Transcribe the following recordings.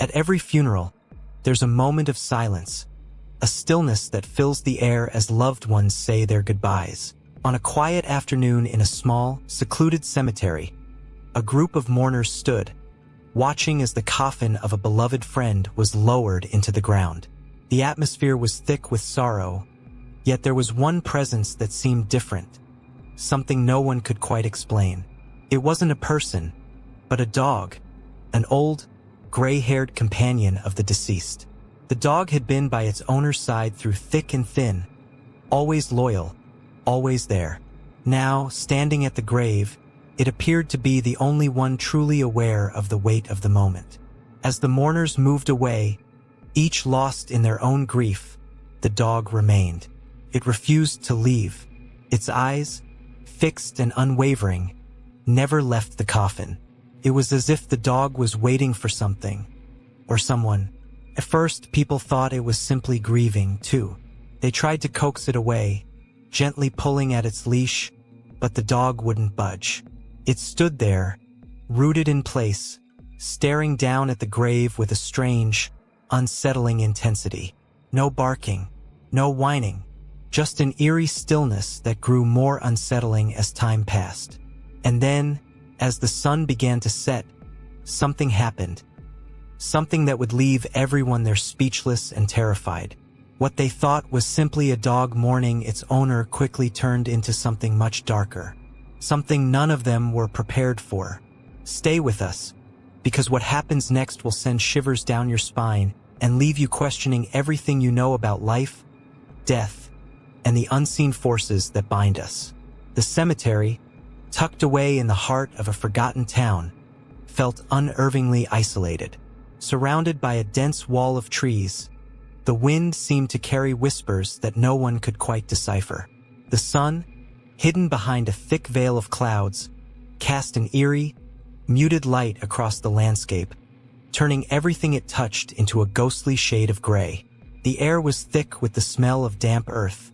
At every funeral, there's a moment of silence, a stillness that fills the air as loved ones say their goodbyes. On a quiet afternoon in a small, secluded cemetery, a group of mourners stood, watching as the coffin of a beloved friend was lowered into the ground. The atmosphere was thick with sorrow, yet there was one presence that seemed different, something no one could quite explain. It wasn't a person, but a dog, an old, gray-haired companion of the deceased. The dog had been by its owner's side through thick and thin, always loyal, always there. Now, standing at the grave, it appeared to be the only one truly aware of the weight of the moment. As the mourners moved away, each lost in their own grief, the dog remained. It refused to leave. Its eyes, fixed and unwavering, never left the coffin. It was as if the dog was waiting for something, or someone. At first, people thought it was simply grieving, too. They tried to coax it away, gently pulling at its leash, but the dog wouldn't budge. It stood there, rooted in place, staring down at the grave with a strange, unsettling intensity. No barking, no whining, just an eerie stillness that grew more unsettling as time passed. And then, as the sun began to set, something happened. Something that would leave everyone there speechless and terrified. What they thought was simply a dog mourning its owner quickly turned into something much darker. Something none of them were prepared for. Stay with us, because what happens next will send shivers down your spine and leave you questioning everything you know about life, death, and the unseen forces that bind us. The cemetery, tucked away in the heart of a forgotten town, felt unervingly isolated. Surrounded by a dense wall of trees, the wind seemed to carry whispers that no one could quite decipher. The sun, hidden behind a thick veil of clouds, cast an eerie, muted light across the landscape, turning everything it touched into a ghostly shade of gray. The air was thick with the smell of damp earth,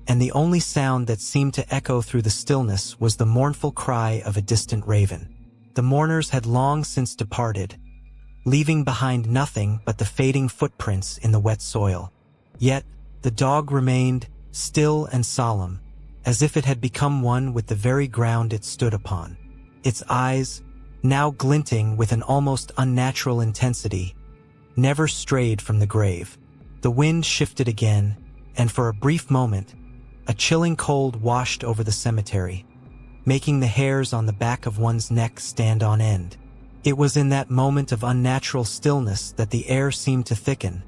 and the only sound that seemed to echo through the stillness was the mournful cry of a distant raven. The mourners had long since departed, leaving behind nothing but the fading footprints in the wet soil. Yet, the dog remained, still and solemn, as if it had become one with the very ground it stood upon. Its eyes, now glinting with an almost unnatural intensity, never strayed from the grave. The wind shifted again, and for a brief moment, a chilling cold washed over the cemetery, making the hairs on the back of one's neck stand on end. It was in that moment of unnatural stillness that the air seemed to thicken,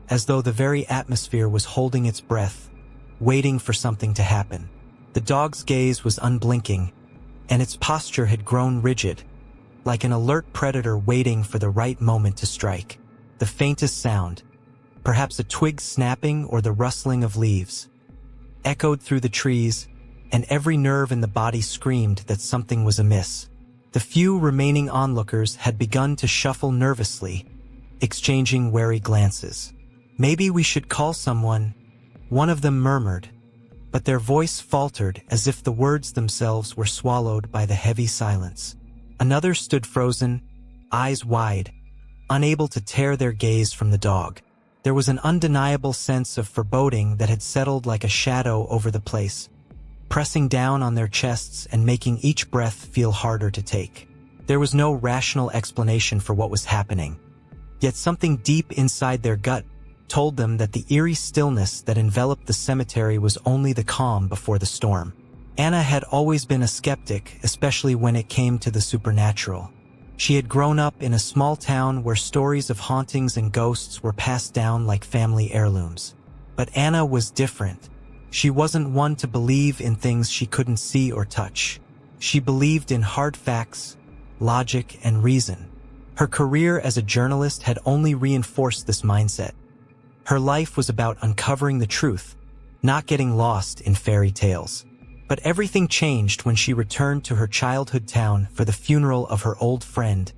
as though the very atmosphere was holding its breath, waiting for something to happen. The dog's gaze was unblinking, and its posture had grown rigid, like an alert predator waiting for the right moment to strike. The faintest sound, perhaps a twig snapping or the rustling of leaves, echoed through the trees, and every nerve in the body screamed that something was amiss. The few remaining onlookers had begun to shuffle nervously, exchanging wary glances. "Maybe we should call someone," one of them murmured, but their voice faltered as if the words themselves were swallowed by the heavy silence. Another stood frozen, eyes wide, unable to tear their gaze from the dog. There was an undeniable sense of foreboding that had settled like a shadow over the place, pressing down on their chests and making each breath feel harder to take. There was no rational explanation for what was happening, yet something deep inside their gut told them that the eerie stillness that enveloped the cemetery was only the calm before the storm. Anna had always been a skeptic, especially when it came to the supernatural. She had grown up in a small town where stories of hauntings and ghosts were passed down like family heirlooms. But Anna was different. She wasn't one to believe in things she couldn't see or touch. She believed in hard facts, logic, and reason. Her career as a journalist had only reinforced this mindset. Her life was about uncovering the truth, not getting lost in fairy tales. But everything changed when she returned to her childhood town for the funeral of her old friend,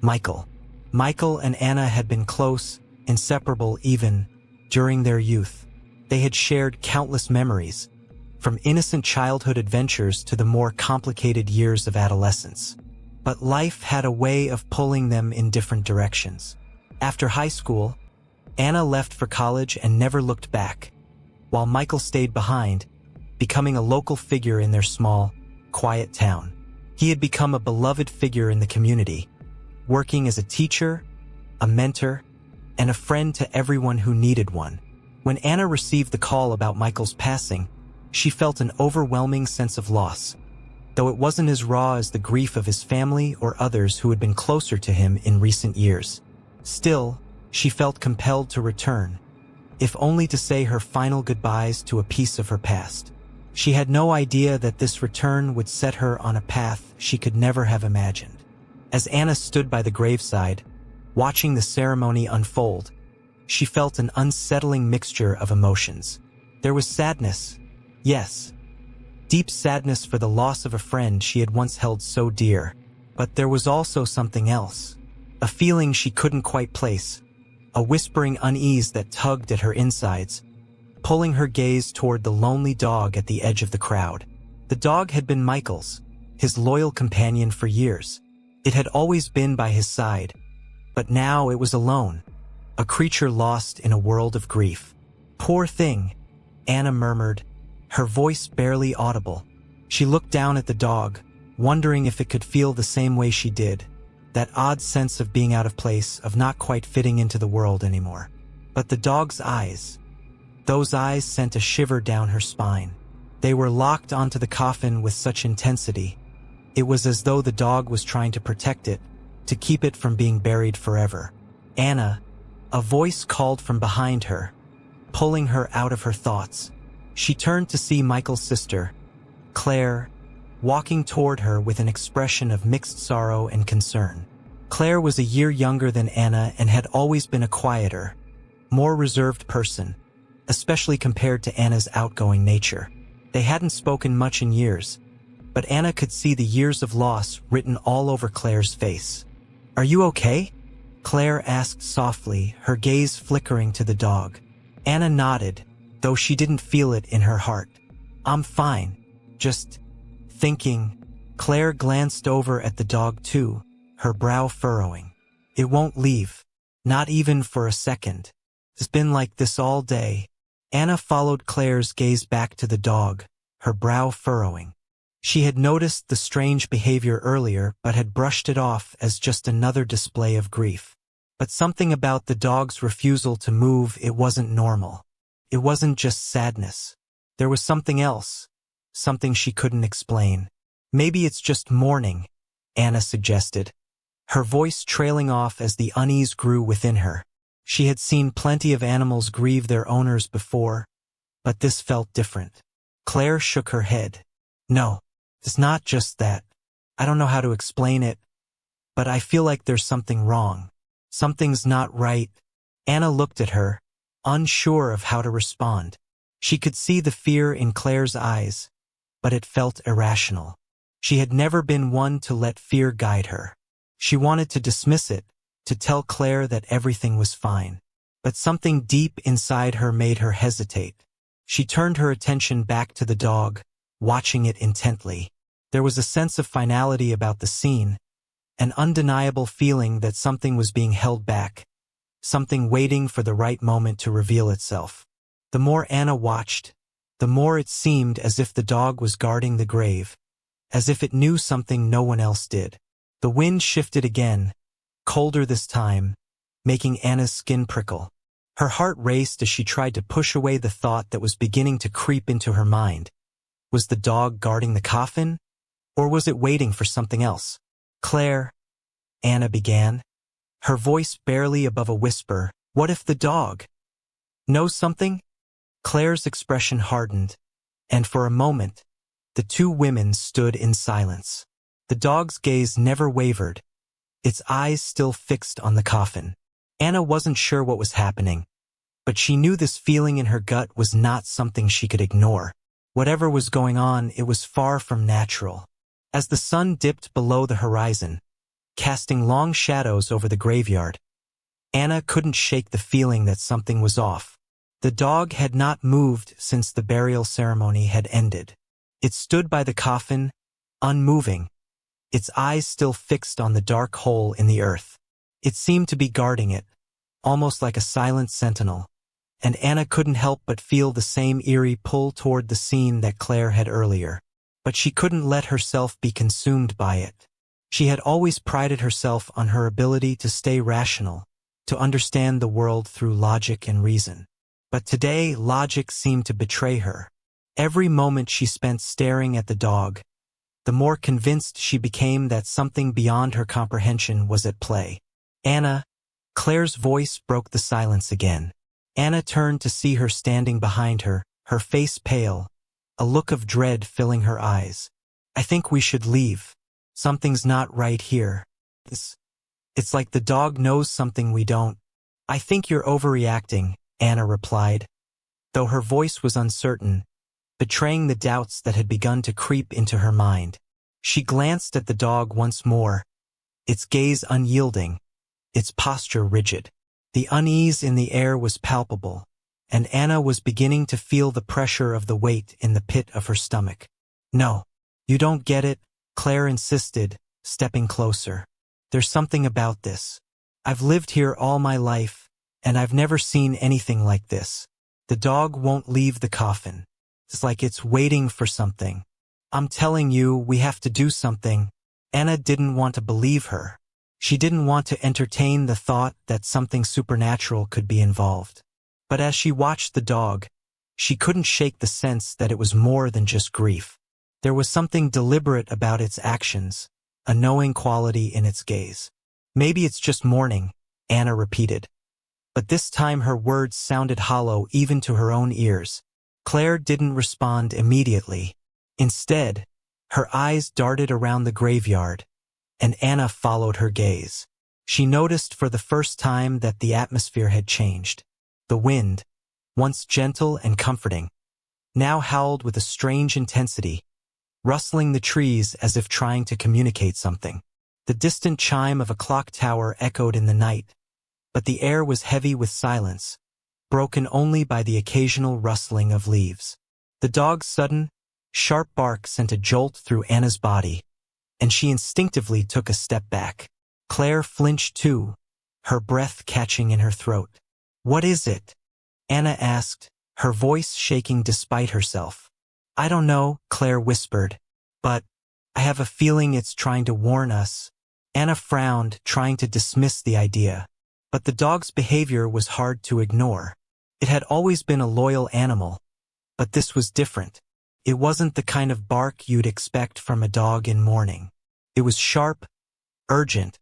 Michael. Michael and Anna had been close, inseparable even during their youth. They had shared countless memories, from innocent childhood adventures to the more complicated years of adolescence. But life had a way of pulling them in different directions. After high school, Anna left for college and never looked back, while Michael stayed behind, becoming a local figure in their small, quiet town. He had become a beloved figure in the community, working as a teacher, a mentor, and a friend to everyone who needed one. When Anna received the call about Michael's passing, she felt an overwhelming sense of loss, though it wasn't as raw as the grief of his family or others who had been closer to him in recent years. Still, she felt compelled to return, if only to say her final goodbyes to a piece of her past. She had no idea that this return would set her on a path she could never have imagined. As Anna stood by the graveside, watching the ceremony unfold, she felt an unsettling mixture of emotions. There was sadness, yes, deep sadness for the loss of a friend she had once held so dear. But there was also something else, a feeling she couldn't quite place, a whispering unease that tugged at her insides, pulling her gaze toward the lonely dog at the edge of the crowd. The dog had been Michael's, his loyal companion for years. It had always been by his side, but now it was alone, a creature lost in a world of grief. "Poor thing," Anna murmured, her voice barely audible. She looked down at the dog, wondering if it could feel the same way she did, that odd sense of being out of place, of not quite fitting into the world anymore. But the dog's eyes, those eyes sent a shiver down her spine. They were locked onto the coffin with such intensity. It was as though the dog was trying to protect it, to keep it from being buried forever. "Anna," a voice called from behind her, pulling her out of her thoughts. She turned to see Michael's sister, Claire, walking toward her with an expression of mixed sorrow and concern. Claire was a year younger than Anna and had always been a quieter, more reserved person, especially compared to Anna's outgoing nature. They hadn't spoken much in years, but Anna could see the years of loss written all over Claire's face. "Are you okay?" Claire asked softly, her gaze flickering to the dog. Anna nodded, though she didn't feel it in her heart. "I'm fine, just thinking." Claire glanced over at the dog too, her brow furrowing. "It won't leave, not even for a second. It's been like this all day." Anna followed Claire's gaze back to the dog, her brow furrowing. She had noticed the strange behavior earlier but had brushed it off as just another display of grief. But something about the dog's refusal to move, it wasn't normal. It wasn't just sadness. There was something else, something she couldn't explain. "Maybe it's just mourning," Anna suggested, her voice trailing off as the unease grew within her. She had seen plenty of animals grieve their owners before, but this felt different. Claire shook her head. "No, it's not just that. I don't know how to explain it, but I feel like there's something wrong. Something's not right." Anna looked at her, unsure of how to respond. She could see the fear in Claire's eyes, but it felt irrational. She had never been one to let fear guide her. She wanted to dismiss it, to tell Claire that everything was fine. But something deep inside her made her hesitate. She turned her attention back to the dog, watching it intently. There was a sense of finality about the scene, an undeniable feeling that something was being held back, something waiting for the right moment to reveal itself. The more Anna watched, the more it seemed as if the dog was guarding the grave, as if it knew something no one else did. The wind shifted again, colder this time, making Anna's skin prickle. Her heart raced as she tried to push away the thought that was beginning to creep into her mind. Was the dog guarding the coffin, or was it waiting for something else? "Claire," Anna began, her voice barely above a whisper, "what if the dog knows something?" Claire's expression hardened, and for a moment, the two women stood in silence. The dog's gaze never wavered, its eyes still fixed on the coffin. Anna wasn't sure what was happening, but she knew this feeling in her gut was not something she could ignore. Whatever was going on, it was far from natural. As the sun dipped below the horizon, casting long shadows over the graveyard, Anna couldn't shake the feeling that something was off. The dog had not moved since the burial ceremony had ended. It stood by the coffin, unmoving, its eyes still fixed on the dark hole in the earth. It seemed to be guarding it, almost like a silent sentinel, and Anna couldn't help but feel the same eerie pull toward the scene that Claire had earlier. But she couldn't let herself be consumed by it. She had always prided herself on her ability to stay rational, to understand the world through logic and reason. But today, logic seemed to betray her. Every moment she spent staring at the dog, the more convinced she became that something beyond her comprehension was at play. Anna, Claire's voice broke the silence again. Anna turned to see her standing behind her, her face pale, a look of dread filling her eyes. I think we should leave. Something's not right here. It's like the dog knows something we don't. I think you're overreacting, Anna replied, though her voice was uncertain, betraying the doubts that had begun to creep into her mind. She glanced at the dog once more, its gaze unyielding, its posture rigid. The unease in the air was palpable, and Anna was beginning to feel the pressure of the weight in the pit of her stomach. No, you don't get it, Claire insisted, stepping closer. There's something about this. I've lived here all my life, and I've never seen anything like this. The dog won't leave the coffin. It's like it's waiting for something. I'm telling you, we have to do something. Anna didn't want to believe her. She didn't want to entertain the thought that something supernatural could be involved. But as she watched the dog, she couldn't shake the sense that it was more than just grief. There was something deliberate about its actions, a knowing quality in its gaze. Maybe it's just mourning, Anna repeated. But this time her words sounded hollow even to her own ears. Claire didn't respond immediately. Instead, her eyes darted around the graveyard, and Anna followed her gaze. She noticed for the first time that the atmosphere had changed. The wind, once gentle and comforting, now howled with a strange intensity, rustling the trees as if trying to communicate something. The distant chime of a clock tower echoed in the night, but the air was heavy with silence, broken only by the occasional rustling of leaves. The dog's sudden, sharp bark sent a jolt through Anna's body, and she instinctively took a step back. Claire flinched too, her breath catching in her throat. What is it? Anna asked, her voice shaking despite herself. I don't know, Claire whispered, but I have a feeling it's trying to warn us. Anna frowned, trying to dismiss the idea. But the dog's behavior was hard to ignore. It had always been a loyal animal, but this was different. It wasn't the kind of bark you'd expect from a dog in mourning. It was sharp, urgent,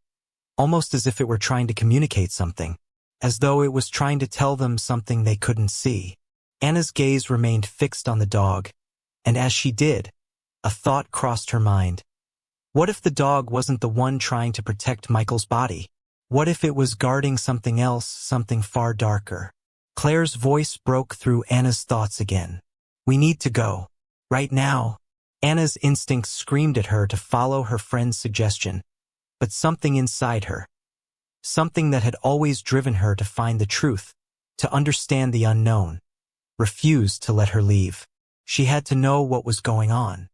almost as if it were trying to communicate something, as though it was trying to tell them something they couldn't see. Anna's gaze remained fixed on the dog, and as she did, a thought crossed her mind. What if the dog wasn't the one trying to protect Michael's body? What if it was guarding something else, something far darker? Claire's voice broke through Anna's thoughts again. We need to go. Right now. Anna's instincts screamed at her to follow her friend's suggestion, but something inside her, something that had always driven her to find the truth, to understand the unknown, refused to let her leave. She had to know what was going on.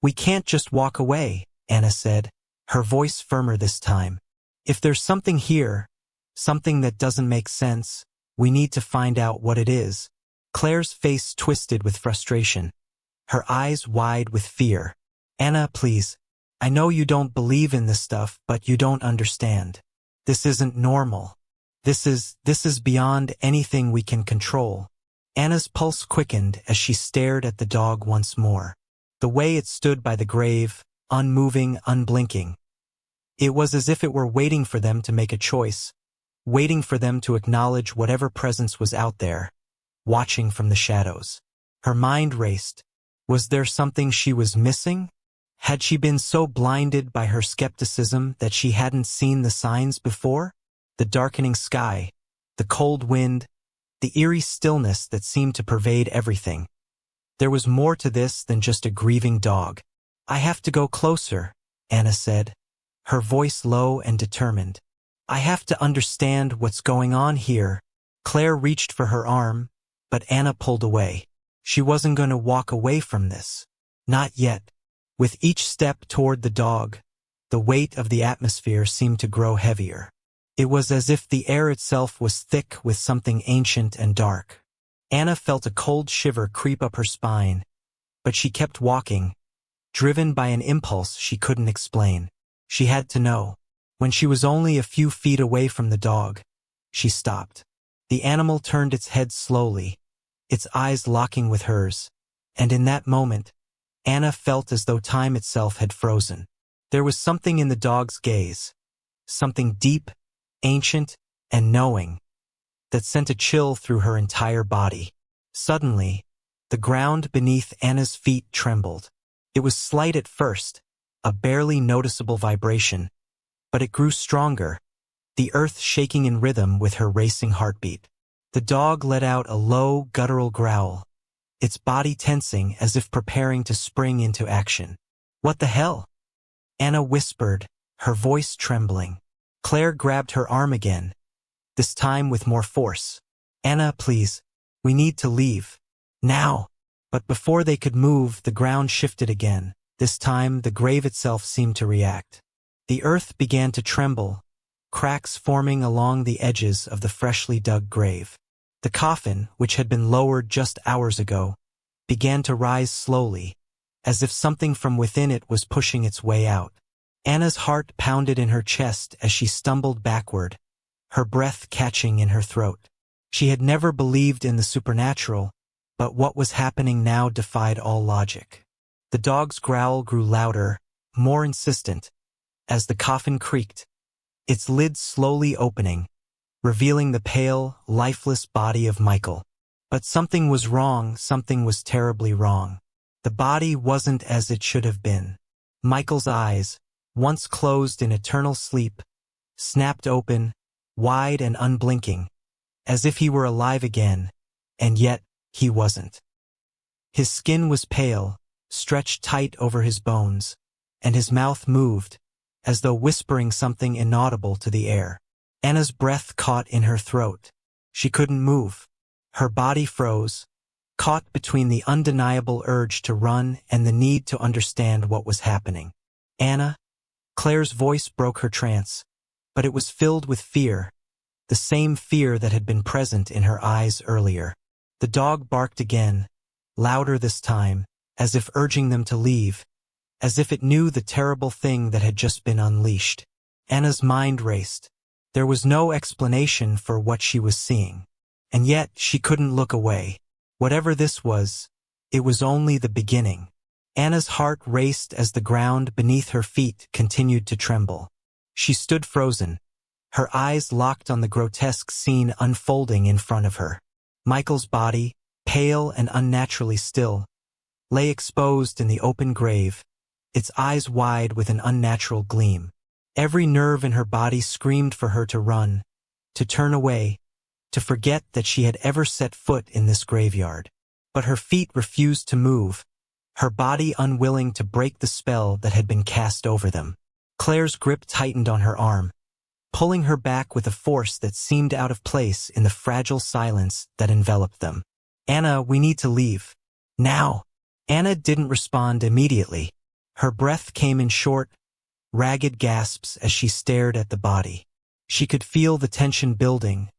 We can't just walk away, Anna said, her voice firmer this time. If there's something here, something that doesn't make sense, we need to find out what it is. Claire's face twisted with frustration, her eyes wide with fear. Anna, please. I know you don't believe in this stuff, but you don't understand. This isn't normal. This is beyond anything we can control. Anna's pulse quickened as she stared at the dog once more. The way it stood by the grave, unmoving, unblinking. It was as if it were waiting for them to make a choice, waiting for them to acknowledge whatever presence was out there, watching from the shadows. Her mind raced. Was there something she was missing? Had she been so blinded by her skepticism that she hadn't seen the signs before? The darkening sky, the cold wind, the eerie stillness that seemed to pervade everything. There was more to this than just a grieving dog. I have to go closer, Anna said, her voice low and determined. I have to understand what's going on here. Claire reached for her arm, but Anna pulled away. She wasn't going to walk away from this. Not yet. With each step toward the dog, the weight of the atmosphere seemed to grow heavier. It was as if the air itself was thick with something ancient and dark. Anna felt a cold shiver creep up her spine, but she kept walking, driven by an impulse she couldn't explain. She had to know. When she was only a few feet away from the dog, she stopped. The animal turned its head slowly, its eyes locking with hers, and in that moment, Anna felt as though time itself had frozen. There was something in the dog's gaze, something deep, ancient, and knowing, that sent a chill through her entire body. Suddenly, the ground beneath Anna's feet trembled. It was slight at first, a barely noticeable vibration, but it grew stronger, the earth shaking in rhythm with her racing heartbeat. The dog let out a low, guttural growl, its body tensing as if preparing to spring into action. "What the hell?" Anna whispered, her voice trembling. Claire grabbed her arm again, this time with more force. "Anna, please. We need to leave. Now." But before they could move, the ground shifted again. This time, the grave itself seemed to react. The earth began to tremble, cracks forming along the edges of the freshly dug grave. The coffin, which had been lowered just hours ago, began to rise slowly, as if something from within it was pushing its way out. Anna's heart pounded in her chest as she stumbled backward, her breath catching in her throat. She had never believed in the supernatural, but what was happening now defied all logic. The dog's growl grew louder, more insistent, as the coffin creaked, its lid slowly opening, revealing the pale, lifeless body of Michael. But something was wrong, something was terribly wrong. The body wasn't as it should have been. Michael's eyes, once closed in eternal sleep, snapped open, wide and unblinking, as if he were alive again, and yet he wasn't. His skin was pale, stretched tight over his bones, and his mouth moved, as though whispering something inaudible to the air. Anna's breath caught in her throat. She couldn't move. Her body froze, caught between the undeniable urge to run and the need to understand what was happening. "Anna?" Claire's voice broke her trance, but it was filled with fear, the same fear that had been present in her eyes earlier. The dog barked again, louder this time, as if urging them to leave, as if it knew the terrible thing that had just been unleashed. Anna's mind raced. There was no explanation for what she was seeing. And yet she couldn't look away. Whatever this was, it was only the beginning. Anna's heart raced as the ground beneath her feet continued to tremble. She stood frozen, her eyes locked on the grotesque scene unfolding in front of her. Michael's body, pale and unnaturally still, lay exposed in the open grave, its eyes wide with an unnatural gleam. Every nerve in her body screamed for her to run, to turn away, to forget that she had ever set foot in this graveyard. But her feet refused to move, her body unwilling to break the spell that had been cast over them. Claire's grip tightened on her arm, pulling her back with a force that seemed out of place in the fragile silence that enveloped them. "Anna, we need to leave. Now." Anna didn't respond immediately. Her breath came in short, ragged gasps as she stared at the body. She could feel the tension building,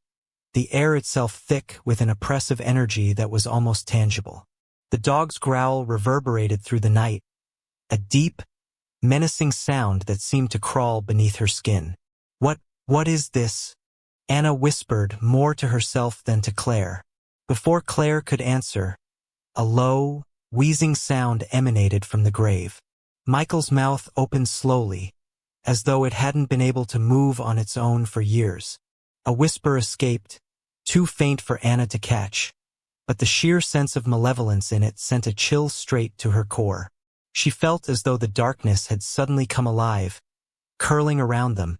the air itself thick with an oppressive energy that was almost tangible. The dog's growl reverberated through the night, a deep, menacing sound that seemed to crawl beneath her skin. What is this?" Anna whispered, more to herself than to Claire. Before Claire could answer, a low, wheezing sound emanated from the grave. Michael's mouth opened slowly, as though it hadn't been able to move on its own for years. A whisper escaped, too faint for Anna to catch, but the sheer sense of malevolence in it sent a chill straight to her core. She felt as though the darkness had suddenly come alive, curling around them,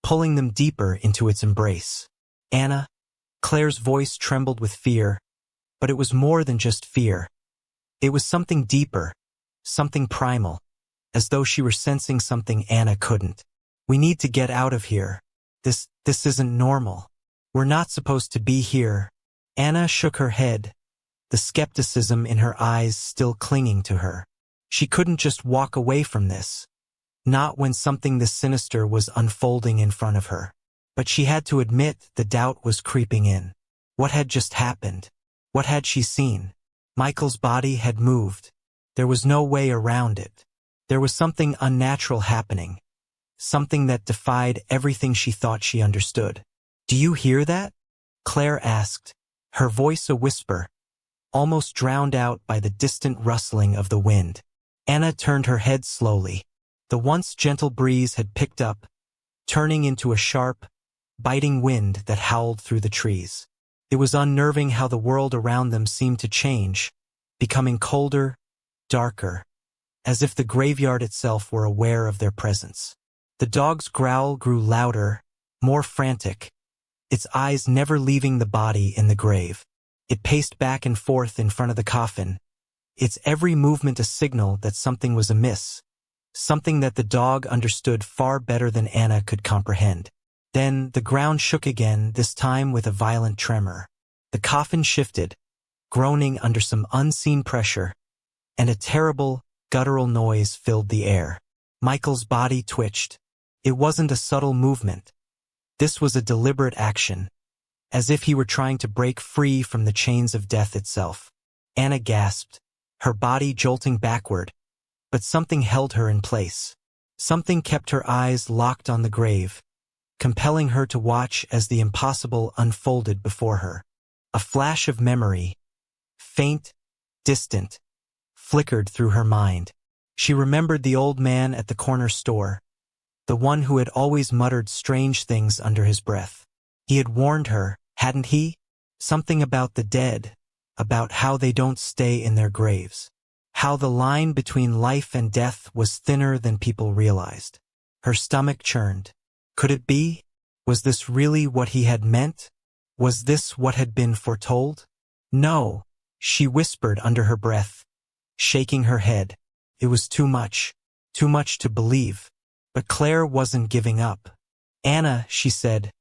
pulling them deeper into its embrace. "Anna?" Claire's voice trembled with fear, but it was more than just fear. It was something deeper, something primal, as though she were sensing something Anna couldn't. "We need to get out of here. This isn't normal. We're not supposed to be here." Anna shook her head, the skepticism in her eyes still clinging to her. She couldn't just walk away from this, not when something this sinister was unfolding in front of her. But she had to admit the doubt was creeping in. What had just happened? What had she seen? Michael's body had moved. There was no way around it. There was something unnatural happening. Something that defied everything she thought she understood. "Do you hear that?" Claire asked, her voice a whisper, almost drowned out by the distant rustling of the wind. Anna turned her head slowly. The once gentle breeze had picked up, turning into a sharp, biting wind that howled through the trees. It was unnerving how the world around them seemed to change, becoming colder, darker, as if the graveyard itself were aware of their presence. The dog's growl grew louder, more frantic, its eyes never leaving the body in the grave. It paced back and forth in front of the coffin, its every movement a signal that something was amiss, something that the dog understood far better than Anna could comprehend. Then the ground shook again, this time with a violent tremor. The coffin shifted, groaning under some unseen pressure, and a terrible, guttural noise filled the air. Michael's body twitched. It wasn't a subtle movement. This was a deliberate action, as if he were trying to break free from the chains of death itself. Anna gasped, her body jolting backward, but something held her in place. Something kept her eyes locked on the grave, compelling her to watch as the impossible unfolded before her. A flash of memory, faint, distant, flickered through her mind. She remembered the old man at the corner store, the one who had always muttered strange things under his breath. He had warned her, hadn't he? Something about the dead, about how they don't stay in their graves, how the line between life and death was thinner than people realized. Her stomach churned. Could it be? Was this really what he had meant? Was this what had been foretold? No, she whispered under her breath, shaking her head. It was too much to believe. But Claire wasn't giving up. "Anna," she said,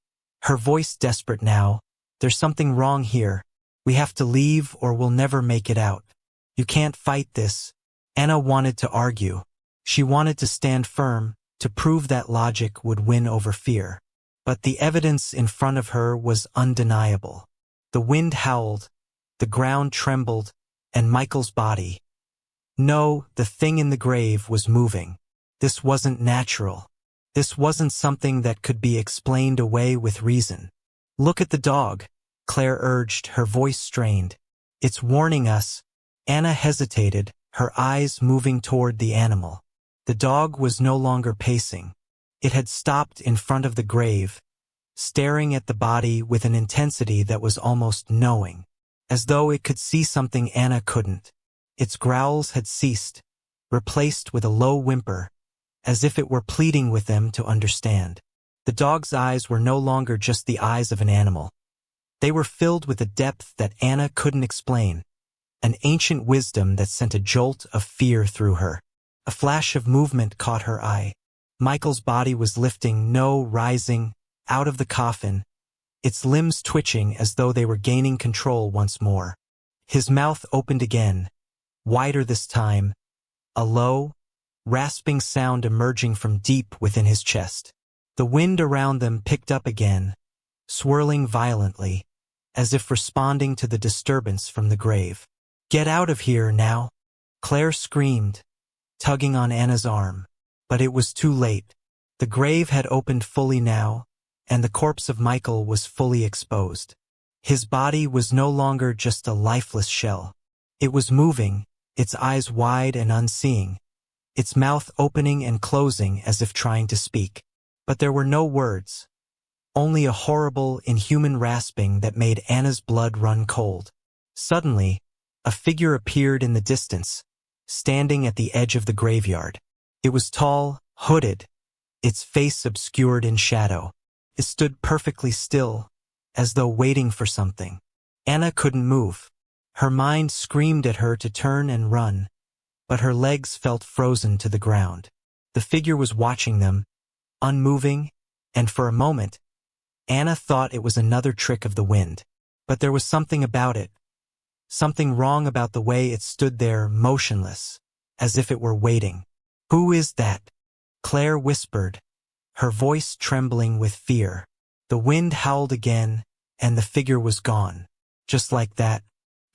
her voice desperate now, "there's something wrong here. We have to leave or we'll never make it out. You can't fight this." Anna wanted to argue. She wanted to stand firm, to prove that logic would win over fear. But the evidence in front of her was undeniable. The wind howled, the ground trembled, and Michael's body. No, the thing in the grave was moving. This wasn't natural. This wasn't something that could be explained away with reason. "Look at the dog," Claire urged, her voice strained. "It's warning us." Anna hesitated, her eyes moving toward the animal. The dog was no longer pacing. It had stopped in front of the grave, staring at the body with an intensity that was almost knowing, as though it could see something Anna couldn't. Its growls had ceased, replaced with a low whimper, as if it were pleading with them to understand. The dog's eyes were no longer just the eyes of an animal. They were filled with a depth that Anna couldn't explain, an ancient wisdom that sent a jolt of fear through her. A flash of movement caught her eye. Michael's body was lifting, rising, out of the coffin, its limbs twitching as though they were gaining control once more. His mouth opened again, wider this time, a low, rasping sound emerging from deep within his chest. The wind around them picked up again, swirling violently, as if responding to the disturbance from the grave. "Get out of here now!" Claire screamed, tugging on Anna's arm. But it was too late. The grave had opened fully now, and the corpse of Michael was fully exposed. His body was no longer just a lifeless shell. It was moving, its eyes wide and unseeing, its mouth opening and closing as if trying to speak. But there were no words, only a horrible, inhuman rasping that made Anna's blood run cold. Suddenly, a figure appeared in the distance, standing at the edge of the graveyard. It was tall, hooded, its face obscured in shadow. It stood perfectly still, as though waiting for something. Anna couldn't move. Her mind screamed at her to turn and run, but her legs felt frozen to the ground. The figure was watching them, unmoving, and for a moment, Anna thought it was another trick of the wind. But there was something about it, something wrong about the way it stood there, motionless, as if it were waiting. "Who is that?" Claire whispered, her voice trembling with fear. The wind howled again, and the figure was gone. Just like that,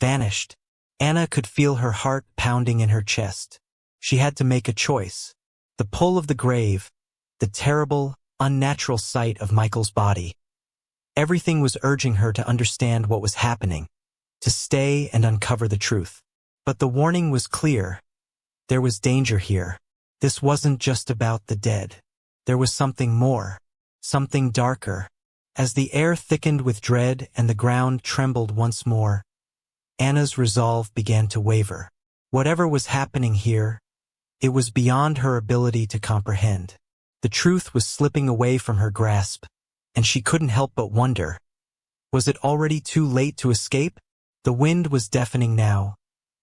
vanished. Anna could feel her heart pounding in her chest. She had to make a choice. The pull of the grave, the terrible, unnatural sight of Michael's body. Everything was urging her to understand what was happening, to stay and uncover the truth. But the warning was clear. There was danger here. This wasn't just about the dead. There was something more, something darker. As the air thickened with dread and the ground trembled once more, Anna's resolve began to waver. Whatever was happening here, it was beyond her ability to comprehend. The truth was slipping away from her grasp, and she couldn't help but wonder. Was it already too late to escape? The wind was deafening now,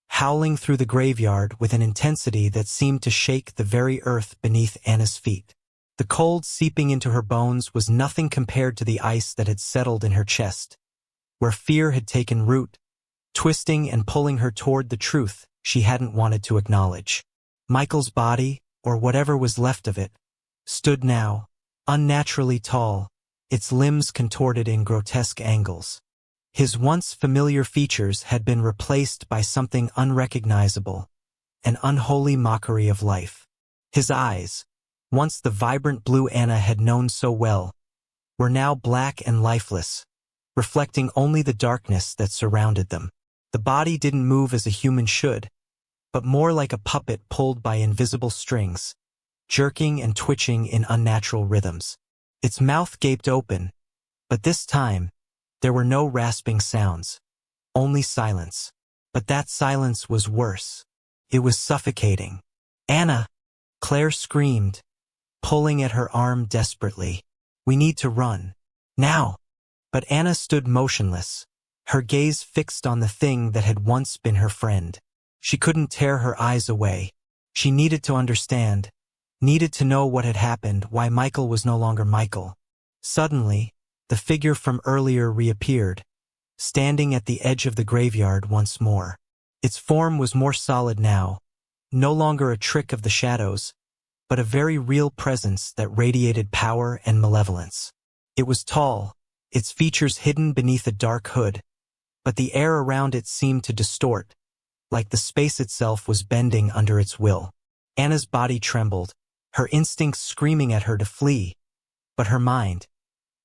howling through the graveyard with an intensity that seemed to shake the very earth beneath Anna's feet. The cold seeping into her bones was nothing compared to the ice that had settled in her chest, where fear had taken root, twisting and pulling her toward the truth she hadn't wanted to acknowledge. Michael's body, or whatever was left of it, stood now, unnaturally tall, its limbs contorted in grotesque angles. His once familiar features had been replaced by something unrecognizable, an unholy mockery of life. His eyes, once the vibrant blue Anna had known so well, were now black and lifeless, reflecting only the darkness that surrounded them. The body didn't move as a human should, but more like a puppet pulled by invisible strings, jerking and twitching in unnatural rhythms. Its mouth gaped open, but this time, there were no rasping sounds, only silence. But that silence was worse. It was suffocating. "Anna!" Claire screamed, pulling at her arm desperately. "We need to run. Now!" But Anna stood motionless, her gaze fixed on the thing that had once been her friend. She couldn't tear her eyes away. She needed to understand, needed to know what had happened, why Michael was no longer Michael. Suddenly, the figure from earlier reappeared, standing at the edge of the graveyard once more. Its form was more solid now, no longer a trick of the shadows, but a very real presence that radiated power and malevolence. It was tall, its features hidden beneath a dark hood, but the air around it seemed to distort, like the space itself was bending under its will. Anna's body trembled, her instincts screaming at her to flee, but her mind,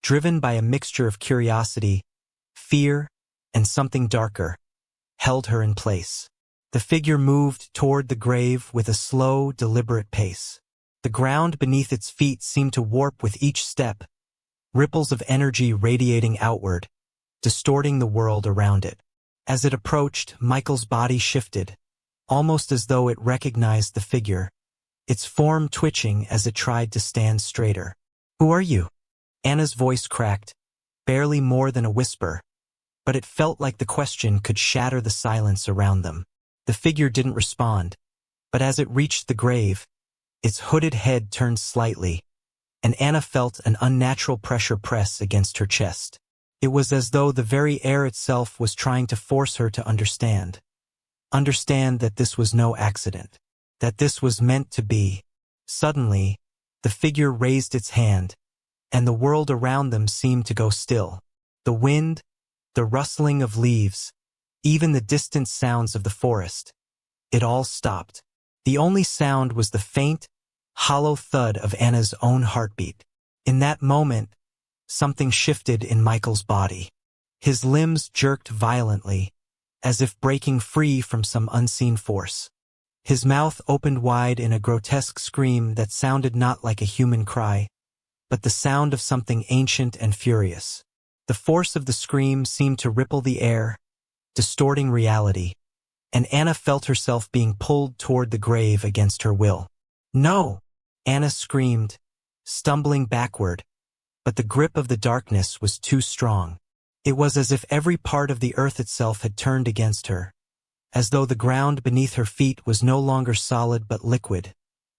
driven by a mixture of curiosity, fear, and something darker, held her in place. The figure moved toward the grave with a slow, deliberate pace. The ground beneath its feet seemed to warp with each step, ripples of energy radiating outward, distorting the world around it. As it approached, Michael's body shifted, almost as though it recognized the figure, its form twitching as it tried to stand straighter. "Who are you?" Anna's voice cracked, barely more than a whisper, but it felt like the question could shatter the silence around them. The figure didn't respond, but as it reached the grave, its hooded head turned slightly, and Anna felt an unnatural pressure press against her chest. It was as though the very air itself was trying to force her to understand. Understand that this was no accident, that this was meant to be. Suddenly, the figure raised its hand, and the world around them seemed to go still. The wind, the rustling of leaves, even the distant sounds of the forest. It all stopped. The only sound was the faint, hollow thud of Anna's own heartbeat. In that moment, something shifted in Michael's body. His limbs jerked violently, as if breaking free from some unseen force. His mouth opened wide in a grotesque scream that sounded not like a human cry, but the sound of something ancient and furious. The force of the scream seemed to ripple the air, distorting reality, and Anna felt herself being pulled toward the grave against her will. "No!" Anna screamed, stumbling backward, but the grip of the darkness was too strong. It was as if every part of the earth itself had turned against her, as though the ground beneath her feet was no longer solid but liquid,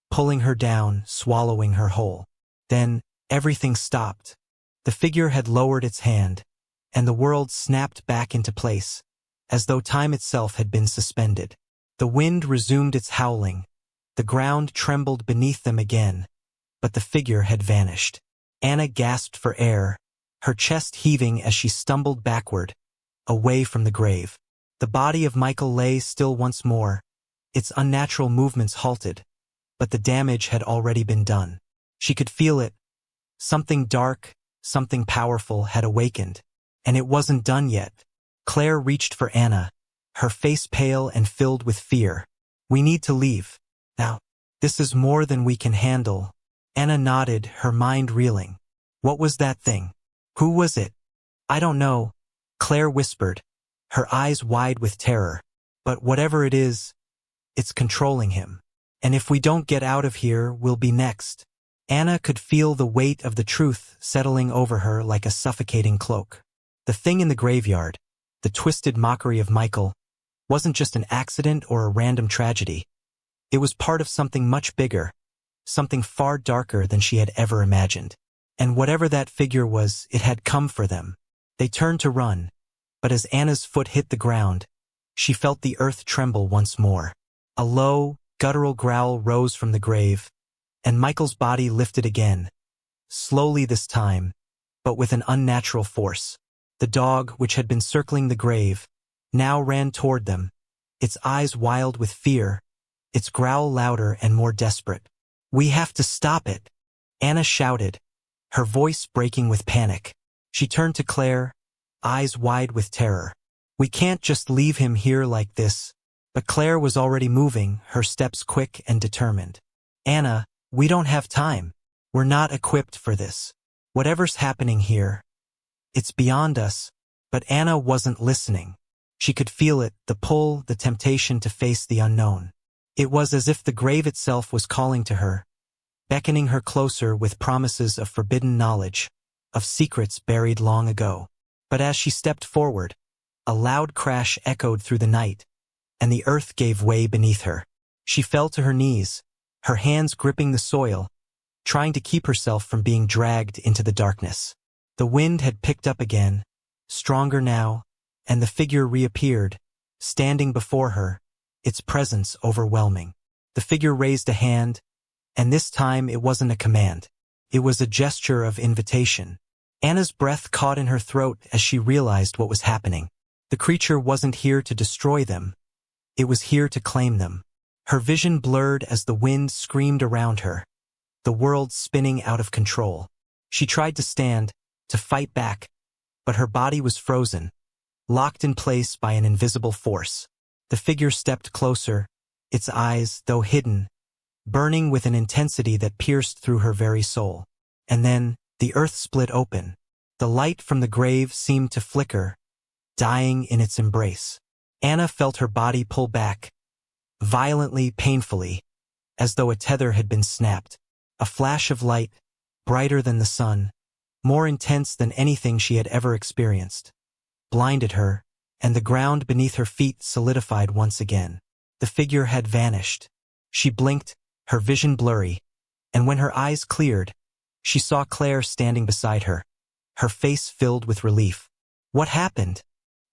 pulling her down, swallowing her whole. Then, everything stopped. The figure had lowered its hand, and the world snapped back into place, as though time itself had been suspended. The wind resumed its howling, the ground trembled beneath them again, but the figure had vanished. Anna gasped for air, her chest heaving as she stumbled backward, away from the grave. The body of Michael lay still once more, its unnatural movements halted, but the damage had already been done. She could feel it. Something dark, something powerful had awakened, and it wasn't done yet. Claire reached for Anna, her face pale and filled with fear. "We need to leave. Now. This is more than we can handle." Anna nodded, her mind reeling. "What was that thing? Who was it?" "I don't know," Claire whispered, her eyes wide with terror. "But whatever it is, it's controlling him. And if we don't get out of here, we'll be next." Anna could feel the weight of the truth settling over her like a suffocating cloak. The thing in the graveyard, the twisted mockery of Michael, wasn't just an accident or a random tragedy. It was part of something much bigger, something far darker than she had ever imagined. And whatever that figure was, it had come for them. They turned to run, but as Anna's foot hit the ground, she felt the earth tremble once more. A low, guttural growl rose from the grave, and Michael's body lifted again, slowly this time, but with an unnatural force. The dog, which had been circling the grave, now ran toward them, its eyes wild with fear, its growl louder and more desperate. "We have to stop it," Anna shouted, her voice breaking with panic. She turned to Claire, eyes wide with terror. "We can't just leave him here like this." But Claire was already moving, her steps quick and determined. "Anna, we don't have time. We're not equipped for this. Whatever's happening here, it's beyond us." But Anna wasn't listening. She could feel it, the pull, the temptation to face the unknown. It was as if the grave itself was calling to her, beckoning her closer with promises of forbidden knowledge, of secrets buried long ago. But as she stepped forward, a loud crash echoed through the night, and the earth gave way beneath her. She fell to her knees, her hands gripping the soil, trying to keep herself from being dragged into the darkness. The wind had picked up again, stronger now, and the figure reappeared, standing before her, its presence overwhelming. The figure raised a hand, and this time it wasn't a command. It was a gesture of invitation. Anna's breath caught in her throat as she realized what was happening. The creature wasn't here to destroy them. It was here to claim them. Her vision blurred as the wind screamed around her, the world spinning out of control. She tried to stand, to fight back, but her body was frozen, locked in place by an invisible force. The figure stepped closer, its eyes, though hidden, burning with an intensity that pierced through her very soul. And then, the earth split open. The light from the grave seemed to flicker, dying in its embrace. Anna felt her body pull back, violently, painfully, as though a tether had been snapped. A flash of light, brighter than the sun, more intense than anything she had ever experienced, blinded her, and the ground beneath her feet solidified once again. The figure had vanished. She blinked, her vision blurry, and when her eyes cleared, she saw Claire standing beside her, her face filled with relief. "What happened?"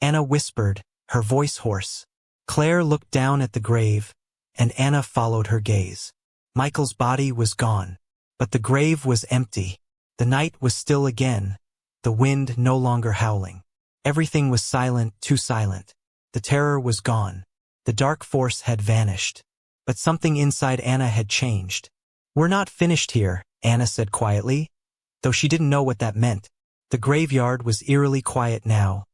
Anna whispered, her voice hoarse. Claire looked down at the grave, and Anna followed her gaze. Michael's body was gone, but the grave was empty. The night was still again, the wind no longer howling. Everything was silent, too silent. The terror was gone. The dark force had vanished. But something inside Anna had changed. "We're not finished here," Anna said quietly, though she didn't know what that meant. The graveyard was eerily quiet now,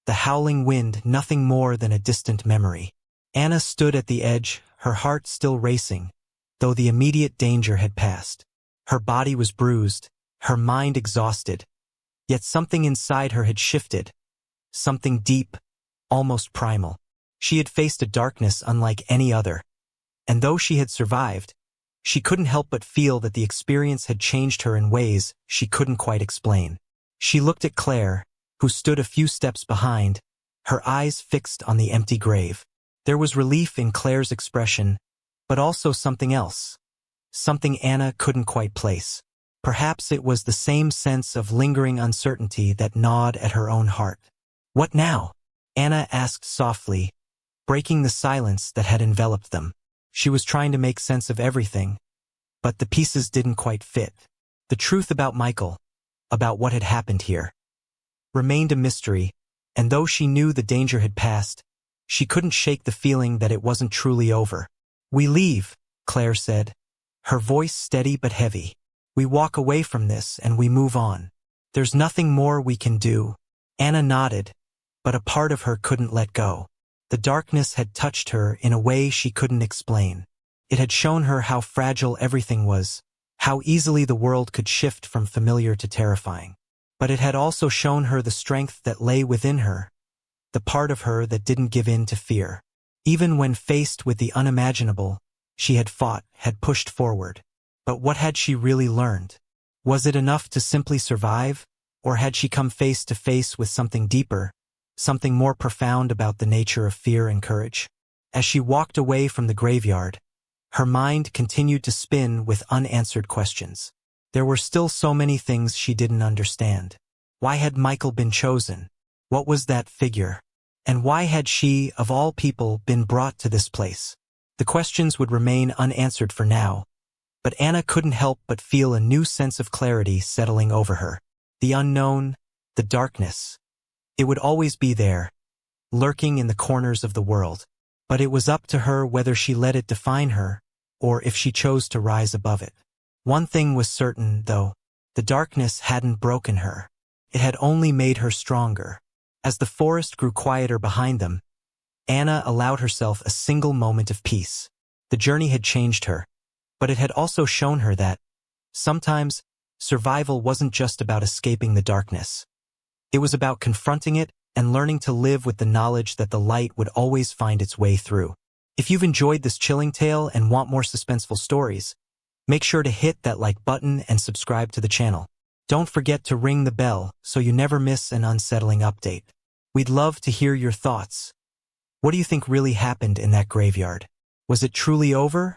the howling wind nothing more than a distant memory. Anna stood at the edge, her heart still racing, though the immediate danger had passed. Her body was bruised, her mind exhausted, yet something inside her had shifted, something deep, almost primal. She had faced a darkness unlike any other, and though she had survived, she couldn't help but feel that the experience had changed her in ways she couldn't quite explain. She looked at Claire, who stood a few steps behind, her eyes fixed on the empty grave. There was relief in Claire's expression, but also something else, something Anna couldn't quite place. Perhaps it was the same sense of lingering uncertainty that gnawed at her own heart. "What now?" Anna asked softly, breaking the silence that had enveloped them. She was trying to make sense of everything, but the pieces didn't quite fit. The truth about Michael, about what had happened here. remained a mystery, and though she knew the danger had passed, she couldn't shake the feeling that it wasn't truly over. "We leave," Claire said, her voice steady but heavy. "We walk away from this and we move on. There's nothing more we can do." Anna nodded, but a part of her couldn't let go. The darkness had touched her in a way she couldn't explain. It had shown her how fragile everything was, how easily the world could shift from familiar to terrifying. But it had also shown her the strength that lay within her, the part of her that didn't give in to fear. Even when faced with the unimaginable, she had fought, had pushed forward. But what had she really learned? Was it enough to simply survive, or had she come face to face with something deeper, something more profound about the nature of fear and courage? As she walked away from the graveyard, her mind continued to spin with unanswered questions. There were still so many things she didn't understand. Why had Michael been chosen? What was that figure? And why had she, of all people, been brought to this place? The questions would remain unanswered for now, but Anna couldn't help but feel a new sense of clarity settling over her. The unknown, the darkness. It would always be there, lurking in the corners of the world. But it was up to her whether she let it define her, or if she chose to rise above it. One thing was certain, though. The darkness hadn't broken her. It had only made her stronger. As the forest grew quieter behind them, Anna allowed herself a single moment of peace. The journey had changed her, but it had also shown her that, sometimes, survival wasn't just about escaping the darkness. It was about confronting it and learning to live with the knowledge that the light would always find its way through. If you've enjoyed this chilling tale and want more suspenseful stories, make sure to hit that like button and subscribe to the channel. Don't forget to ring the bell so you never miss an unsettling update. We'd love to hear your thoughts. What do you think really happened in that graveyard? Was it truly over?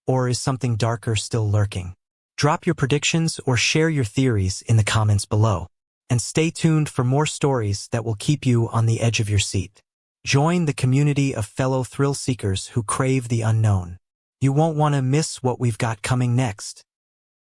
Or is something darker still lurking? Drop your predictions or share your theories in the comments below. And stay tuned for more stories that will keep you on the edge of your seat. Join the community of fellow thrill seekers who crave the unknown. You won't want to miss what we've got coming next.